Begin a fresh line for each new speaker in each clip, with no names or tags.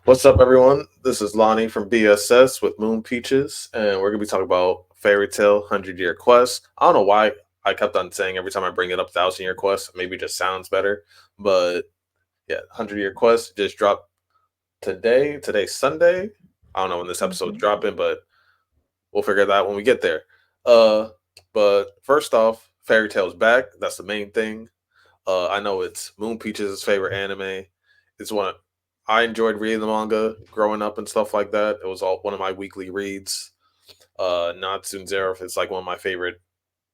What's up, everyone? This is Lonnie from B.S.S with Moon Peaches, and we're gonna be talking about Fairy Tale 100 Year Quest. I don't know why I kept on saying every time I bring it up 1,000 Year Quest. Maybe it just sounds better, but yeah, 100 Year Quest just dropped today. Today's Sunday. I don't know when this episode's
Mhm.
dropping, but we'll figure that out when we get there. Uh, but first off, Fairy Tale's back. That's the main thing. I know it's Moon Peaches' favorite anime. It's one I enjoyed reading the manga growing up and stuff like that. It was all one of my weekly reads. Natsun Zero is like one of my favorite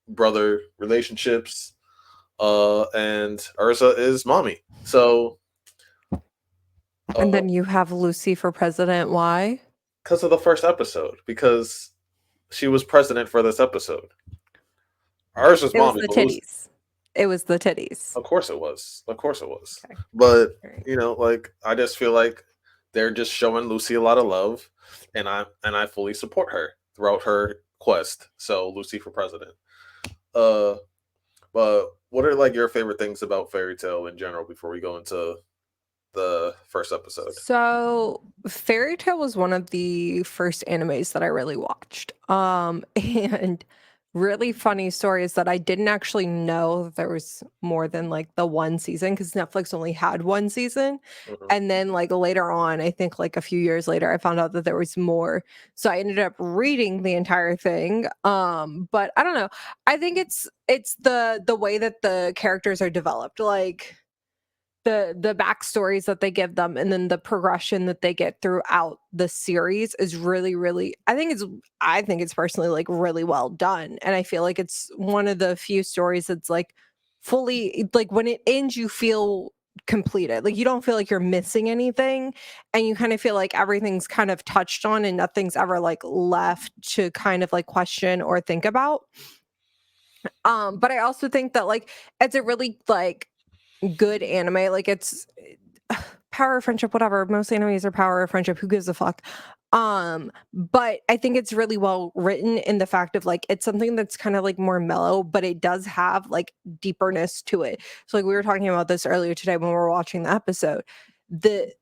brother relationships. And Ursa is mommy. So,
And
uh,
then you have Lucy for president. Why?
because of the first episode, because she was president for this episode. Ursa's
It was
mommy,
the
but Lucy,
titties. It was the titties.
of course it was. Of course it was.
Okay.
But
All right.
like I just feel like they're just showing Lucy a lot of love, and I fully support her throughout her quest. So Lucy for president. Uh, but what are like your favorite things about Fairy Tale in general before we go into the first episode?
So, Fairy Tale was one of the first animes that I really watched. And really funny story is that I didn't actually know that there was more than like the one season because Netflix only had one season.
Mhm.
And then like later on, I think like a few years later, I found out that there was more. So I ended up reading the entire thing. But I don't know. I think it's the way that the characters are developed. Like the backstories that they give them and then the progression that they get throughout the series is really I think it's personally like really well done, and I feel like it's one of the few stories that's like fully like when it ends you feel completed, like you don't feel like you're missing anything, and you kind of feel like everything's kind of touched on and nothing's ever like left to kind of like question or think about. But I also think that like it's a really like good anime. Like it's power of friendship, whatever. Most animes are power of friendship. Who gives a fuck? But I think it's really well written in the fact of like it's something that's kind of like more mellow, but it does have like deeperness to it. So like we were talking about this earlier today when we were watching the episode. The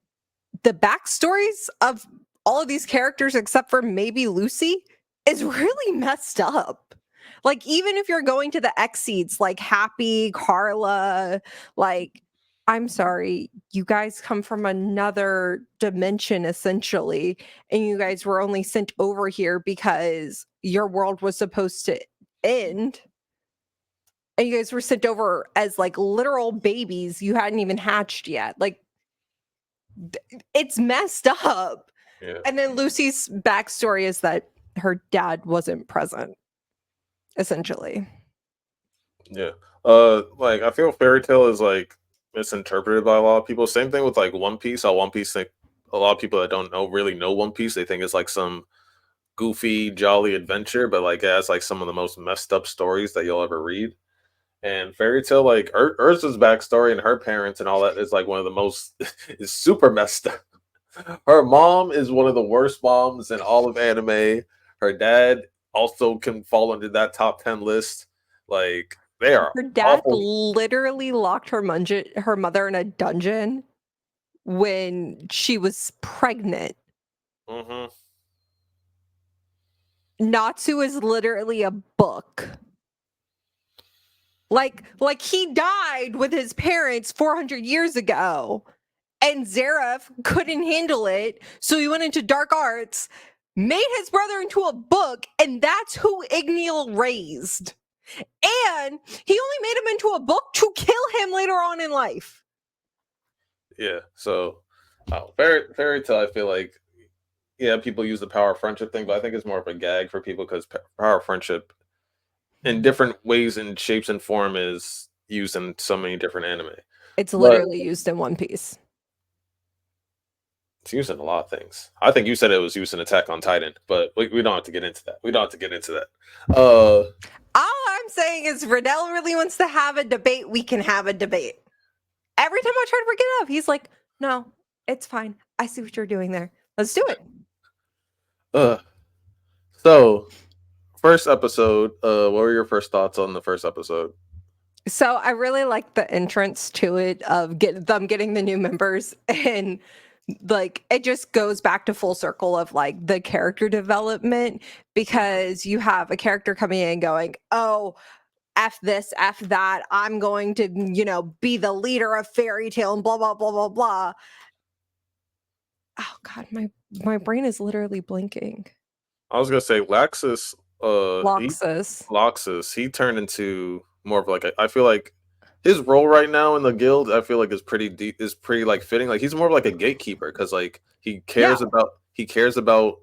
the backstories of all of these characters, except for maybe Lucy, is really messed up. Like, even if you're going to the exceeds, like Happy, Carla, like, I'm sorry, you guys come from another dimension essentially, and you guys were only sent over here because your world was supposed to end. And you guys were sent over as like literal babies. You hadn't even hatched yet. Like, it's messed up.
Yeah,
And then Lucy's backstory is that her dad wasn't present, essentially.
yeah. Like I feel Fairy Tale is like misinterpreted by a lot of people. Same thing with like One Piece. How One Piece, think a lot of people that don't know really know One Piece. They think it's like some goofy, jolly adventure, but like it has like some of the most messed up stories that you'll ever read. And Fairy Tale, like Ursa's backstory and her parents and all that is like one of the most is super messed up. Her mom is one of the worst moms in all of anime. Her dad also can fall under that top 10 list. Like they are
Her dad
awful.
literally locked her mother in a dungeon when she was pregnant.
Hmm.
Natsu is literally a book. Like he died with his parents 400 years ago, and Zareth couldn't handle it, so he went into dark arts, made his brother into a book, and that's who Igniel raised. And he only made him into a book to kill him later on in life.
Yeah. So, Fairy Tale, I feel like yeah, people use the power of friendship thing, but I think it's more of a gag for people because power of friendship in different ways and shapes and form is used in so many different anime.
It's
But
literally used in One Piece.
it's used in a lot of things. I think you said it was used in Attack on Titan, but we don't have to get into that. We don't have to get into that.
All I'm saying is Riddell really wants to have a debate. We can have a debate. Every time I try to bring it up, he's like, no, it's fine. I see what you're doing there. Let's do it.
uh so first episode, what were your first thoughts on the first episode?
So I really like the entrance to it of them getting the new members and like it just goes back to full circle of like the character development, because you have a character coming in going, oh, F this, F that, I'm going to, be the leader of fairy tale and blah blah blah blah blah. Oh god, my brain is literally blinking.
I was gonna say Laxus, he
Loxus.
Loxus, he turned into more of like I feel like his role right now in the guild, I feel like is pretty deep, is pretty like fitting. Like he's more of like a gatekeeper because like
Yeah,
he cares about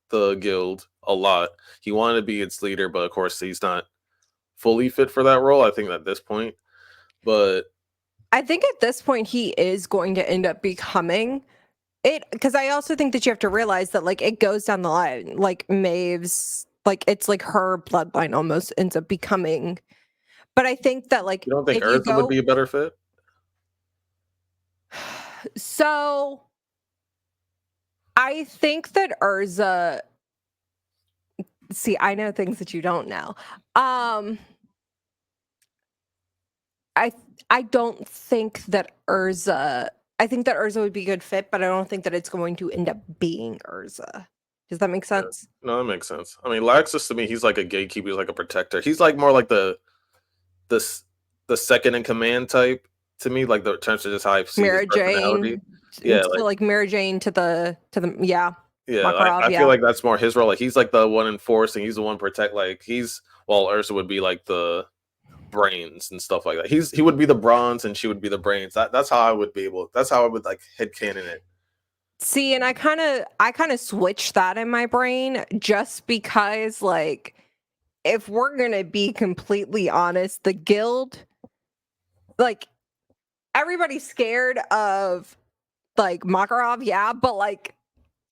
the guild a lot. He wanted to be its leader, but of course he's not fully fit for that role. I think at this point, but
I think at this point he is going to end up becoming it, because I also think that you have to realize that like it goes down the line. Like Maeve's, like it's like her bloodline almost ends up becoming. But I think that like
you don't think
if you
Urza would
go,
be a better fit?
so I think that Urza, see, I know things that you don't know. Um I I don't think that Urza, I think that Urza would be a good fit, but I don't think that it's going to end up being Urza. Does that make
Yeah.
sense?
No, that makes sense. I mean, Laxus to me, he's like a gatekeeper, he's like a protector. He's like more like the s- the second in command type to me, like the terms of just how I see his
Mara
personality.
Jane,
Yeah,
so
like
like Mara Jane to the yeah,
yeah,
Makarov,
I feel
yeah.
like that's more his role. Like he's like the one enforcing, he's the one protect. Like he's while Ursa would be like the brains and stuff like that. He would be the bronze and she would be the brains. That's how I would be able. That's how I would like headcanon it.
See, and I kind of switched that in my brain just because like if we're going to be completely honest, the guild, like everybody's scared of like Makarov, yeah, but like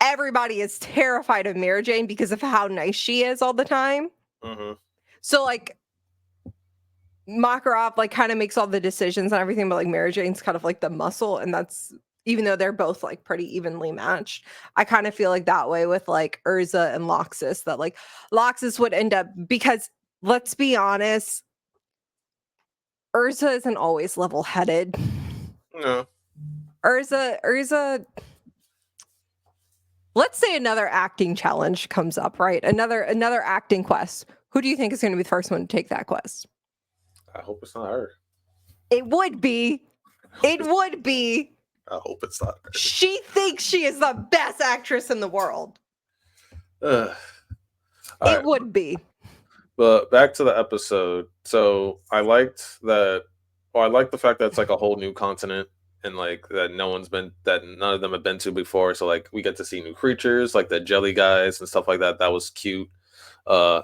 everybody is terrified of Mara Jane because of how nice she is all the time.
Hmm.
So like Makarov like kind of makes all the decisions and everything, but like Mara Jane's kind of like the muscle, and that's, even though they're both like pretty evenly matched, I kind of feel like that way with like Urza and Loxus, that like Loxus would end up, because let's be honest, Urza isn't always level-headed.
No,
Urza, let's say another acting challenge comes up, right? Another acting quest. Who do you think is going to be the first one to take that quest?
I hope it's not her.
It would be. It would be.
I hope it's not her.
She thinks she is the best actress in the world.
All
It
right,
would be.
but back to the episode. So I liked that. Well, I like the fact that it's like a whole new continent and like that none of them have been to before. So like we get to see new creatures like the jelly guys and stuff like that. That was cute. Uh,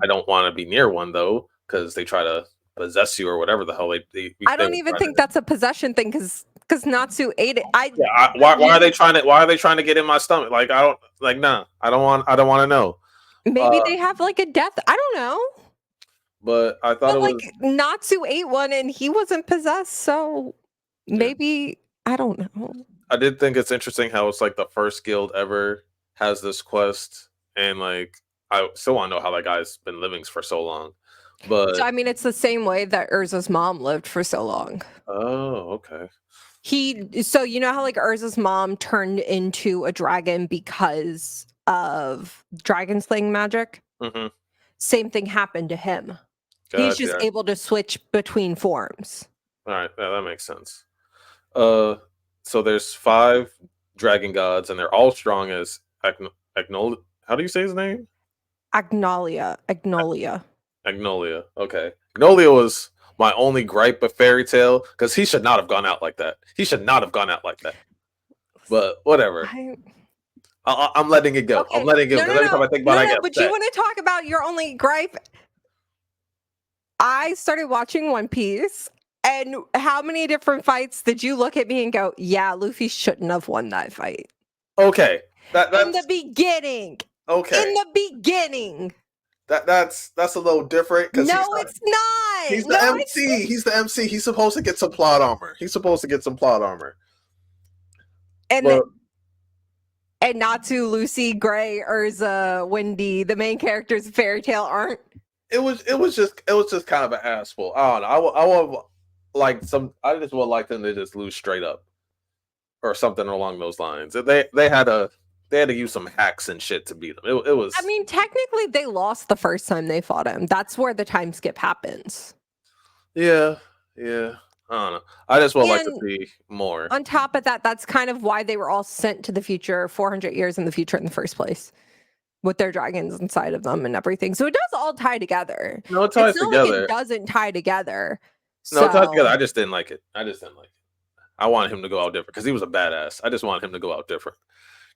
I don't want to be near one though because they try to possess you or whatever the hell
I
they
don't
were
even
trying to
think
do.
that's a possession thing, because Natsu ate it.
Yeah, why are they trying to get in my stomach? Like I don't like nah. I don't want to know.
Maybe
Uh,
they have like a death. I don't know.
but I thought
But
it
like
was
Natsu ate one and he wasn't possessed, so
yeah.
maybe, I don't know.
I did think it's interesting how it's like the first guild ever has this quest, and like I still want to know how that guy's been living for so long.
So
But
I mean, it's the same way that Urza's mom lived for so long.
oh, okay.
So you know how like Urza's mom turned into a dragon because of dragon slaying magic?
Hmm.
Same thing happened to him. He's just
Gotcha.
able to switch between forms.
All right, yeah, that makes sense. Uh, so there's five dragon gods, and they're all strong as Agnol. How do you say his name?
Agnolia.
Agnolia. Okay, Agnolia was my only gripe with Fairy Tale because he should not have gone out like that. He should not have gone out like that. But whatever.
I,
I'm letting it go. I'm
okay.
letting it go
No,
because
no,
every time
no.
I think
No,
about it, I
no,
get
but you
upset.
want to talk about your only gripe? I started watching One Piece, and how many different fights did you look at me and go, yeah, Luffy shouldn't have won that fight?
Okay,
In the
that's
beginning. In
okay.
the beginning.
That's a little different because
No, it's not.
he's the
No, it's
MC. He's the MC. He's supposed to get some plot armor. He's supposed to get some plot armor.
and
But
and Natsu, Lucy, Gray, Urza, Wendy, the main characters of Fairy Tale aren't.
it was just kind of an asshole. I don't know. I would like some. I just would like them to just lose straight up. or something along those lines. They had to use some hacks and shit to beat him. It
I
was
mean, technically, they lost the first time they fought him. That's where the time skip happens.
yeah, yeah. I don't know. I just would like to
And
see more.
on top of that, that's kind of why they were all sent to the future, 400 years in the future in the first place, with their dragons inside of them and everything. So it does all tie together.
No, it
It's
ties
not like it
together.
doesn't tie together.
No, it ties together.
So,
I just didn't like it. I just didn't like it. I wanted him to go out different because he was a badass. I just wanted him to go out different.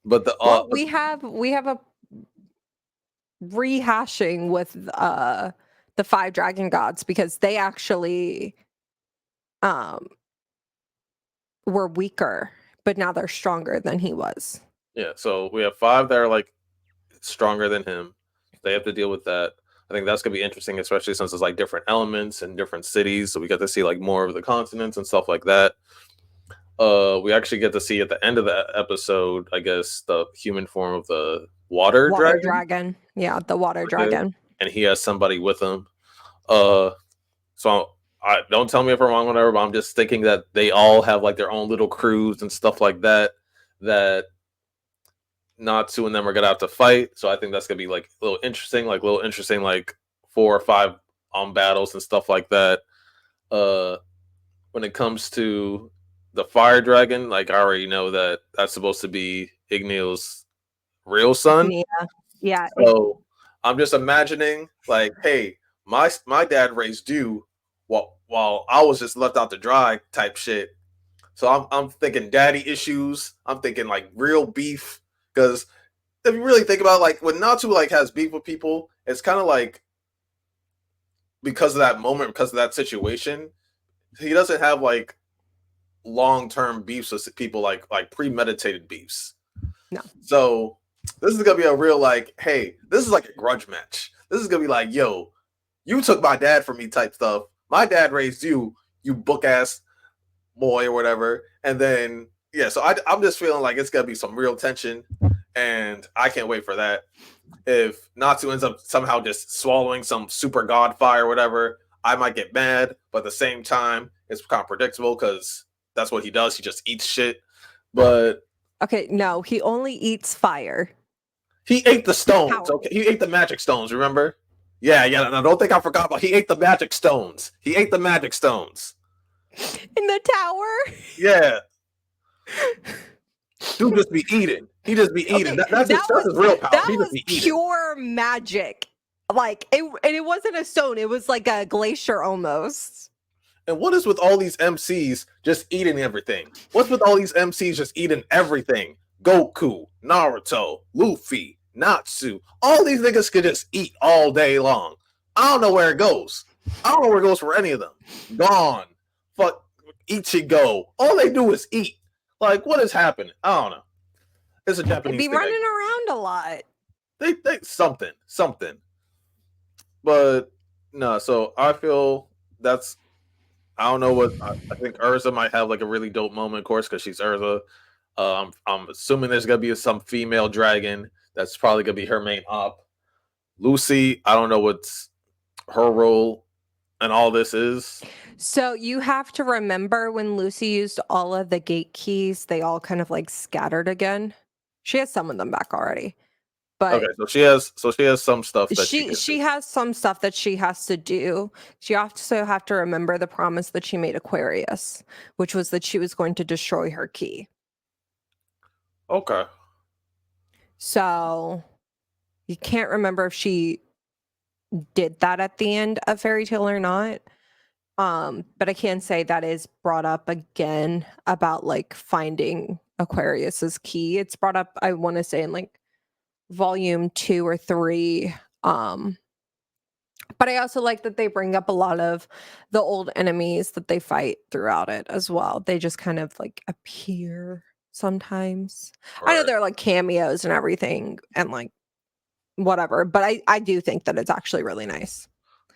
But
well, we have a rehashing with the five dragon gods because they actually um were weaker, but now they're stronger than he was.
yeah, so we have five that are like stronger than him. They have to deal with that. I think that's gonna be interesting, especially since it's like different elements and different cities. So we get to see like more of the continents and stuff like that. We actually get to see at the end of the episode, I guess, the human form of the water
Water
dragon.
dragon. Yeah, the water
Okay.
dragon.
And he has somebody with him. Uh, so I don't tell me if I'm wrong, whatever. But I'm just thinking that they all have like their own little crews and stuff like that. That Natsu and them are gonna have to fight. So I think that's gonna be like a little interesting, like 4 or 5 battles and stuff like that. Uh, when it comes to the fire dragon, like I already know that that's supposed to be Ignio's real son.
Yeah. Yeah.
So I'm just imagining, like, hey, my dad raised you while I was just left out to dry type shit. So I'm thinking daddy issues. I'm thinking like real beef because if you really think about it, like when Natsu like has beef with people, it's kind of like because of that moment, because of that situation, he doesn't have like long term beefs with people like premeditated beefs.
No.
So this is gonna be a real like, hey, this is like a grudge match. This is gonna be like, yo, you took my dad from me type stuff. My dad raised you, you book ass boy or whatever. And then yeah, so I'm just feeling like it's gonna be some real tension, and I can't wait for that. If Natsu ends up somehow just swallowing some super god fire or whatever, I might get mad, but at the same time, it's kind of predictable because that's what he does. He just eats shit. But
Okay, no, he only eats fire.
he ate the stones.
Power.
Okay, he ate the magic stones. Remember? Yeah, yeah. No, don't think I forgot about. He ate the magic stones. He ate the magic stones.
In the tower?
Yeah, dude, just be eating. He just be eating.
Okay,
That's his real power.
that
He just
was
be eating.
pure magic. Like and it wasn't a stone, it was like a glacier almost.
And what is with all these MCs just eating everything? What's with all these MCs just eating everything? Goku, Naruto, Luffy, Natsu. All these niggas could just eat all day long. I don't know where it goes. I don't know where it goes for any of them. Gone. Fuck Ichigo. All they do is eat. Like, what is happening? I don't know. It's a
They'd
Japanese
be
thing.
running around a lot.
They something. But no, so I feel that's I don't know what I think Urza might have like a really dope moment, of course, because she's Urza. I'm assuming there's gonna be some female dragon that's probably gonna be her main op. Lucy, I don't know what's her role and all this is.
So you have to remember when Lucy used all of the gate keys, they all kind of like scattered again. She has some of them back already.
Okay,
But
so she has some stuff that she can
she
do.
has some stuff that she has to do. She also have to remember the promise that she made Aquarius, which was that she was going to destroy her key.
Okay,
So you can't remember if she did that at the end of Fairy Tale or not. But I can say that is brought up again about like finding Aquarius's key. It's brought up, I want to say, in like volume 2 or 3. But I also like that they bring up a lot of the old enemies that they fight throughout it as well. They just kind of like appear sometimes. I know
right.
they're like cameos and everything and like whatever, but I do think that it's actually really nice.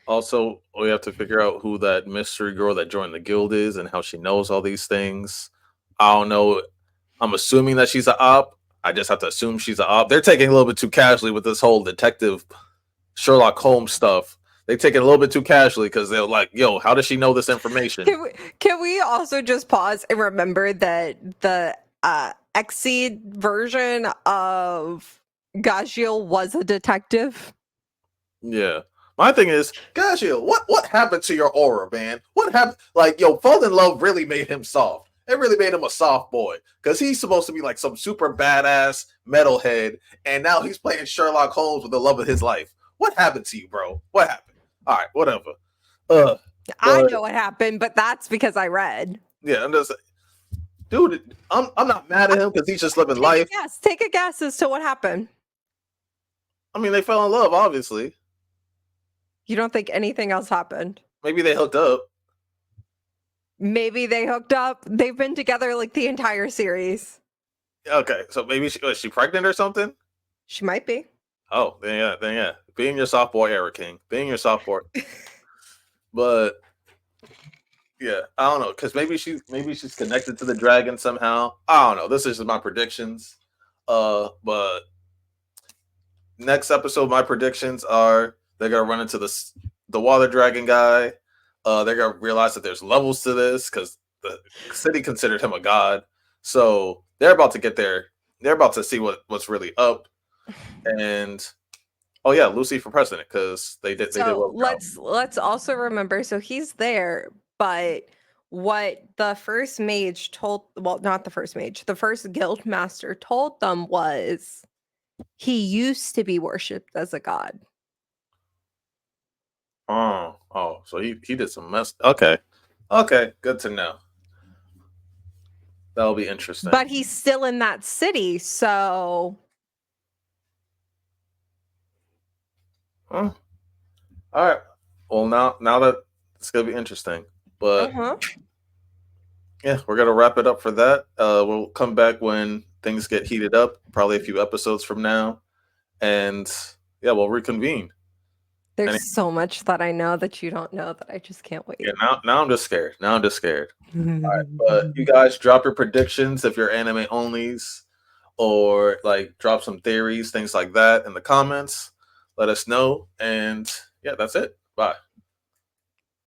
Also, we have to figure out who that mystery girl that joined the guild is and how she knows all these things. I don't know. I'm assuming that she's a op. I just have to assume she's a op. They're taking a little bit too casually with this whole detective Sherlock Holmes stuff. They take it a little bit too casually because they're like, "Yo, how does she know this information?"
Can we also just pause and remember that the Exceed version of Gajiel was a detective.
Yeah. My thing is, Gashio, what happened to your aura, man? What happened? Like, yo, Fall in Love really made him soft. It really made him a soft boy because he's supposed to be like some super badass metalhead, and now he's playing Sherlock Holmes with the love of his life. What happened to you, bro? What happened? All right, whatever. Uh,
I
but
know what happened, but that's because I read.
yeah, I'm just, dude, I'm not mad at him because he's just living
Take a
life.
guess. Take a guess as to what happened.
I mean, they fell in love, obviously.
You don't think anything else happened?
Maybe they hooked up.
Maybe they hooked up. They've been together like the entire series.
Okay, so maybe was she pregnant or something?
She might be.
Oh, then yeah. Being your soft boy, Eric King. Being your soft boy. But yeah, I don't know, because maybe she's connected to the dragon somehow. I don't know. This is just my predictions. But next episode, my predictions are they're gonna run into the water dragon guy. They're gonna realize that there's levels to this because the city considered him a god. So they're about to get there. They're about to see what's really up. And oh yeah, Lucy for president because they did
So
well.
let's also remember. So he's there, but what the first mage told, well, not the first mage, the first guild master told them was he used to be worshipped as a god.
Oh, so he did some mess. Okay, okay, good to know. That'll be interesting.
But he's still in that city, so
Huh. All right. Well, now that it's gonna be interesting, but
uh-huh.
yeah, we're gonna wrap it up for that. We'll come back when things get heated up, probably a few episodes from now, and yeah, we'll reconvene.
There's
And
so much that I know that you don't know that I just can't
yeah,
wait.
now I'm just scared. Now I'm just scared. But you guys drop your predictions if you're anime onlys, or like drop some theories, things like that in the comments. Let us know, and yeah, that's it. Bye.